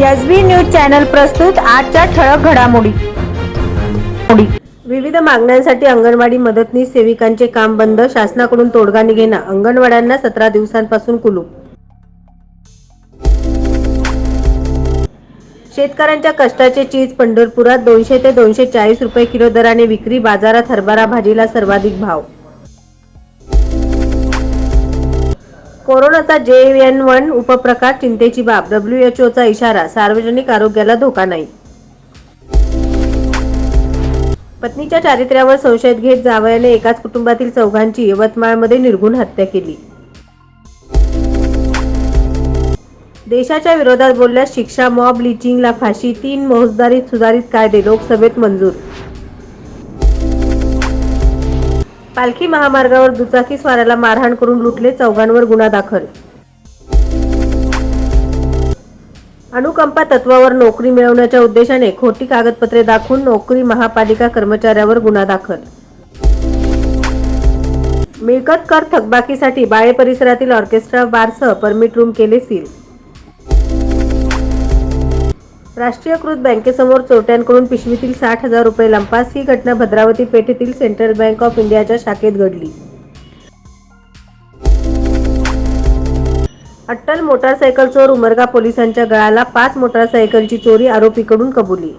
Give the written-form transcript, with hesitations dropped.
SB news channel प्रस्तुत आजच्या ठळक घडामोडी। विविध मागण्यांसाठी अंगणवाडी मदतनीस सेविकांचे काम बंद, शासनाकडून तोडगा निघेना, अंगणवाड्यांना 17 दिवसांपासून कुलूप। शेतकऱ्यांच्या कष्टाचे चीज पंढरपुरात 200 ते 240 रुपये किलो दराने विक्री, बाजारात हरभरा भाजीला सर्वाधिक भाव। कोरोनाचा JN1 उपप्रकार चिंतेची बाब, WHOचा इशारा, सार्वजनिक आरोग्याला धोका नाही। पत्नीच्या चारित्र्यावर संशय घेत जावयाने एकाच कुटुंबातील चौघांची यवतमाळमध्ये निर्घृण हत्या केली। देशाच्या विरोधात बोलल्यास शिक्षा, मॉब लिंचिंगला फाशी, 3 फौजदारी सुधारित कायदे लोकसभेत मंजूर। पालखी महामार्गावर दुचाकी स्वाराला मारहाण करून लुटले, चौघांवर गुन्हा दाखल। अनुकंपा तत्वावर नोकरी मिळवण्याच्या उद्देशाने खोटी कागदपत्रे दाखवून नोकरी महापालिका कर्मचाऱ्यावर गुन्हा दाखल। मिळकत कर थकबाकीसाठी बाळे परिसरातील ऑर्केस्ट्रा बारसह परमिट रूम केले सील। राष्ट्रीयकृत बँकेसमोर चोरट्यांकडून पिशवीतील 60,000 रुपये लंपास। ही घटना भद्रावती पेठेतील सेंट्रल बँक ऑफ इंडियाच्या शाखेत घडली। अट्टल मोटारसायकल चोर उमरगा पोलिसांच्या गळाला, 5 मोटारसायकलची चोरी आरोपीकडून कबुली।